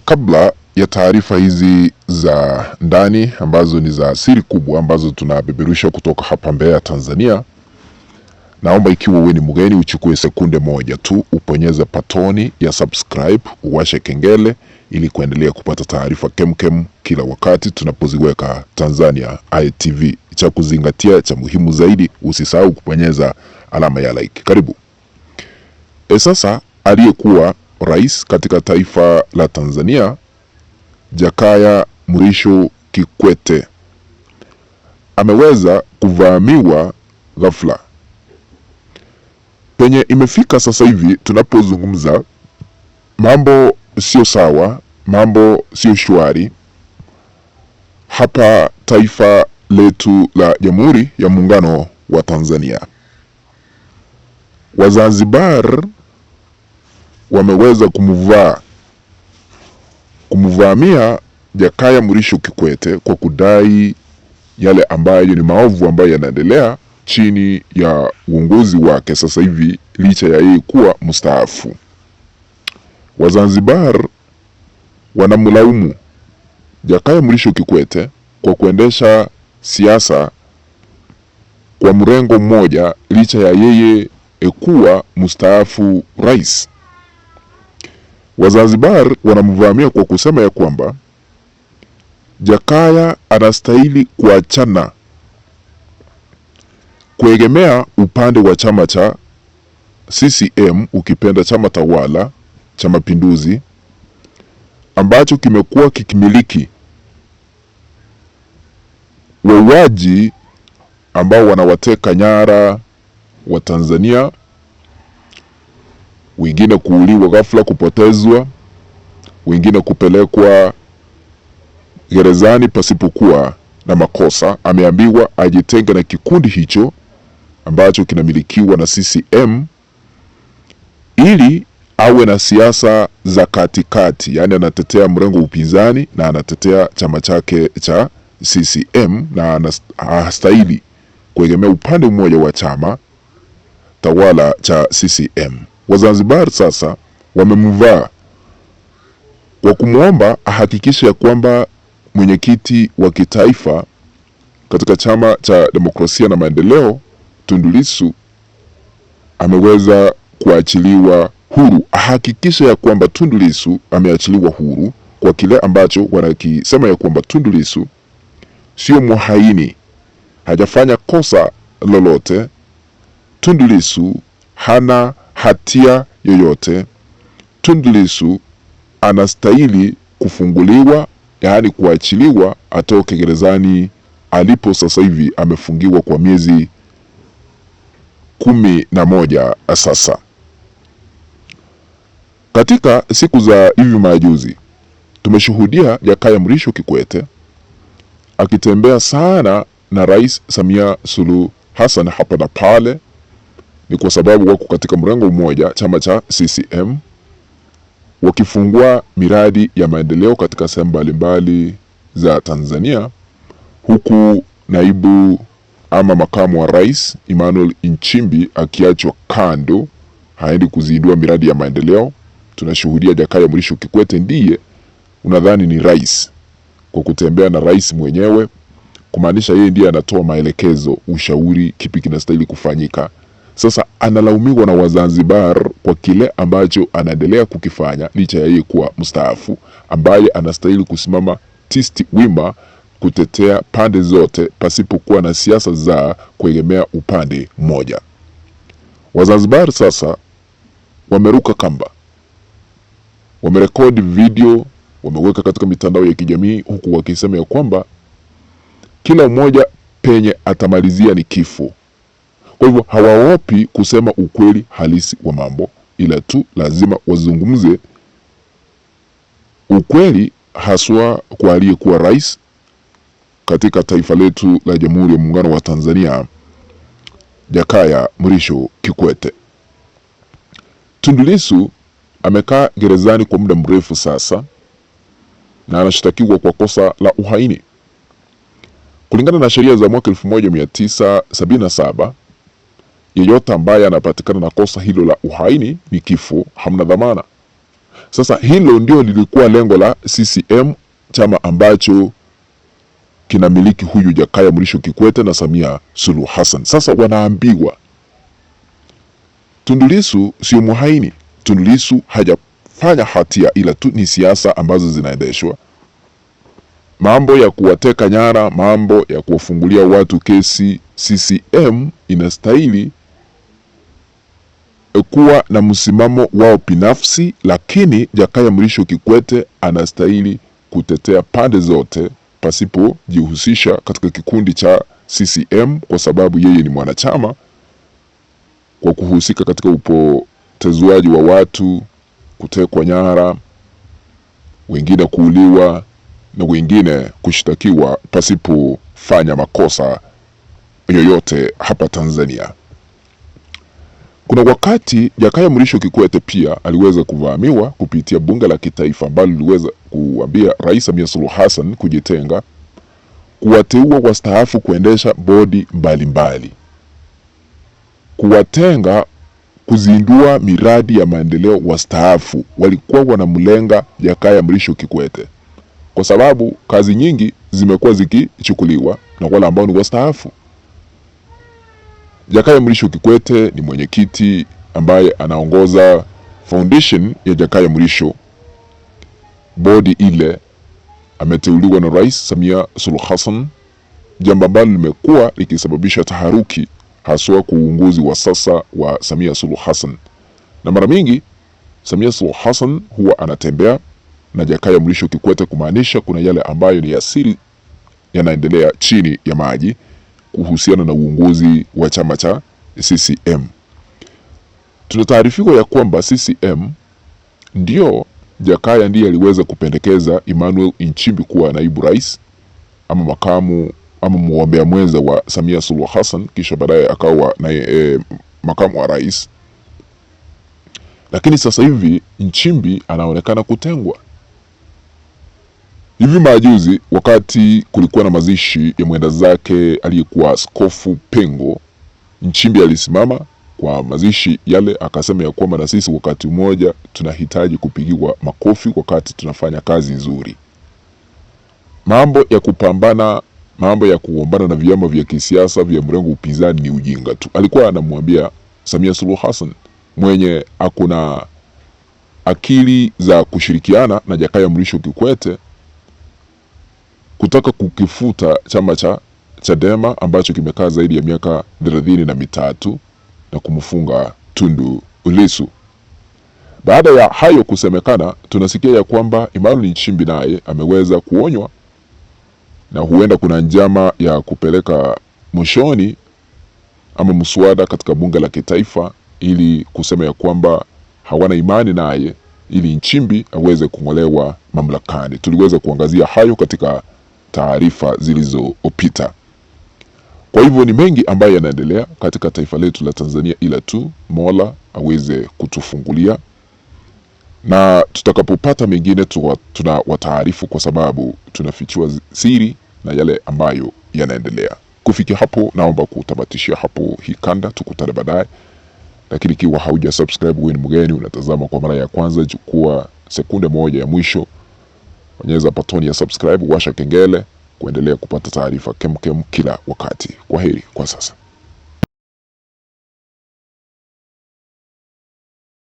Kabla ya taarifa hizi za ndani ambazo ni za siri kubwa ambazo tunabeberusha kutoka hapa Mbeya, Tanzania, naomba ikiwa wewe ni mgeni uchukue sekunde moja tu uponyeze patoni ya subscribe, uwashe kengele ili kuendelea kupata taarifa kemkem kila wakati tunapoziweka Tanzania ITV. Cha kuzingatia cha muhimu zaidi, usisahau kuponyeza alama ya like. Karibu. Sasa aliyekuwa rais katika taifa la Tanzania, Jakaya Mrisho Kikwete, ameweza kuvamiwa ghafla. Penye imefika sasa hivi tunapozungumza, mambo sio sawa, mambo sio shwari hapa taifa letu la Jamhuri ya Muungano wa Tanzania. Wazanzibar wameweza kumvamia Jakaya Mrisho Kikwete kwa kudai yale ambayo ni maovu ambayo yanaendelea chini ya uongozi wake sasa hivi, licha ya yeye kuwa mstaafu. Wazanzibar wanamlaumu Jakaya Mrisho Kikwete kwa kuendesha siasa kwa mrengo mmoja licha ya yeye kuwa mstaafu rais. Wazanzibar wanamvamia kwa kusema ya kwamba Jakaya anastahili kuachana, kuegemea upande wa chama cha CCM, ukipenda chama tawala cha Mapinduzi, ambacho kimekuwa kikimiliki wauaji ambao wanawateka nyara wa Tanzania, wengine kuuliwa ghafla, kupotezwa, wengine kupelekwa gerezani pasipokuwa na makosa. Ameambiwa ajitenge na kikundi hicho ambacho kinamilikiwa na CCM ili awe na siasa za katikati, yani anatetea mrengo upinzani na anatetea chama chake cha CCM, na anastahili kuegemea upande mmoja wa chama tawala cha CCM. Wazanzibar sasa wamemvaa kwa kumwomba ahakikishe ya kwamba mwenyekiti wa kitaifa katika chama cha Demokrasia na Maendeleo, Tundu Lissu, ameweza kuachiliwa huru. Ahakikishe ya kwamba Tundu Lissu ameachiliwa huru kwa kile ambacho wanakisema ya kwamba Tundu Lissu sio muhaini, hajafanya kosa lolote. Tundu Lissu hana hatia yoyote. Tundu Lissu anastahili kufunguliwa, yaani kuachiliwa, atoke gerezani alipo sasa hivi amefungiwa kwa miezi 11 sasa. Katika siku za hivi majuzi tumeshuhudia Jakaya Mrisho Kikwete akitembea sana na Rais Samia Suluhu Hassan hapa na pale. Ni kwa sababu wako katika mrengo mmoja, chama cha CCM, wakifungua miradi ya maendeleo katika sehemu mbalimbali za Tanzania, huku naibu ama makamu wa rais Emmanuel Nchimbi akiachwa kando, haendi kuzindua miradi ya maendeleo. Tunashuhudia Jakaya Mrisho Kikwete ndiye unadhani ni rais kwa kutembea na rais mwenyewe, kumaanisha yeye ndiye anatoa maelekezo, ushauri, kipi kinastahili kufanyika. Sasa analaumiwa na Wazanzibar kwa kile ambacho anaendelea kukifanya licha ya yeye kuwa mstaafu, ambaye anastahili kusimama tisti wima kutetea pande zote pasipokuwa na siasa za kuegemea upande mmoja. Wazanzibar sasa wameruka kamba, wamerekodi video, wameweka katika mitandao ya kijamii, huku wakisema ya kwamba kila mmoja penye atamalizia ni kifo. Kwa hivyo hawaopi kusema ukweli halisi wa mambo, ila tu lazima wazungumze ukweli, haswa kwa aliyekuwa rais katika taifa letu la Jamhuri ya Muungano wa Tanzania, Jakaya Mrisho Kikwete. Tundu Lissu amekaa gerezani kwa muda mrefu sasa na anashtakiwa kwa kosa la uhaini. Kulingana na sheria za mwaka 1977, yeyote ambaye anapatikana na kosa hilo la uhaini ni kifo, hamna dhamana. Sasa hilo ndio lilikuwa lengo la CCM, chama ambacho kinamiliki huyu Jakaya Mrisho Kikwete na Samia Suluhu Hassan. Sasa wanaambiwa Tundu Lissu sio muhaini. Tundu Lissu hajafanya hatia, ila tu ni siasa ambazo zinaendeshwa. Mambo ya kuwateka nyara, mambo ya kuwafungulia watu kesi, CCM inastahili kuwa na msimamo wao binafsi, lakini Jakaya Mrisho Kikwete anastahili kutetea pande zote pasipo jihusisha katika kikundi cha CCM, kwa sababu yeye ni mwanachama, kwa kuhusika katika upotezwaji wa watu, kutekwa nyara, wengine kuuliwa na wengine kushtakiwa pasipofanya makosa yoyote hapa Tanzania. Kuna wakati Jakaya Mrisho Kikwete pia aliweza kuvamiwa kupitia bunge la kitaifa ambalo liliweza kuambia Rais Samia Suluhu Hassan kujitenga, kuwateua wastaafu kuendesha bodi mbalimbali, kuwatenga kuzindua miradi ya maendeleo wastaafu. Walikuwa wanamlenga Jakaya Mrisho Kikwete kwa sababu kazi nyingi zimekuwa zikichukuliwa na wale ambao ni wastaafu. Jakaya Mrisho Kikwete ni mwenyekiti ambaye anaongoza foundation ya Jakaya Mrisho. Bodi ile ameteuliwa na Rais Samia Suluhu Hassan, jambo ambalo limekuwa likisababisha taharuki haswa kwa uongozi wa sasa wa Samia Suluhu Hassan. Na mara mingi Samia Suluhu Hassan huwa anatembea na Jakaya Mrisho Kikwete, kumaanisha kuna yale ambayo ni asili yanaendelea chini ya maji kuhusiana na uongozi wa chama cha CCM. Tunataarifiwa ya kwamba CCM ndio Jakaya ndiye aliweza kupendekeza Emmanuel Nchimbi kuwa naibu rais ama makamu ama mgombea mwenza wa Samia Suluhu Hassan, kisha baadaye akawa na makamu wa rais. Lakini sasa hivi Nchimbi anaonekana kutengwa. Hivi majuzi wakati kulikuwa na mazishi ya mwenda zake aliyekuwa Askofu Pengo, Nchimbi alisimama kwa mazishi yale akasema ya kwamba na sisi wakati mmoja tunahitaji kupigiwa makofi wakati tunafanya kazi nzuri. Mambo ya kupambana, mambo ya kuombana na vyama vya kisiasa vya mrengo upinzani ni ujinga tu. Alikuwa anamwambia Samia Suluhu Hassan mwenye akuna akili za kushirikiana na Jakaya Mrisho Kikwete kutaka kukifuta chama cha Chadema ambacho kimekaa zaidi ya miaka 33 na kumfunga Tundu Lissu. Baada ya hayo kusemekana, tunasikia ya kwamba Emmanuel Nchimbi naye ameweza kuonywa na huenda kuna njama ya kupeleka mwishoni ama mswada katika bunge la kitaifa ili kusema ya kwamba hawana imani naye ili Nchimbi aweze kung'olewa mamlakani. Tuliweza kuangazia hayo katika taarifa zilizopita. Kwa hivyo ni mengi ambayo yanaendelea katika taifa letu la Tanzania, ila tu Mola aweze kutufungulia, na tutakapopata mengine tunawataarifu, kwa sababu tunafichua siri na yale ambayo yanaendelea. Kufikia hapo naomba kutamatishia hapo hii kanda, tukutane baadaye. Lakini ikiwa hauja subscribe, wewe ni mgeni unatazama kwa mara ya kwanza, chukua sekunde moja ya mwisho, bonyeza button ya subscribe, washa kengele kuendelea kupata taarifa kemkem kila wakati. Kwaheri kwa sasa.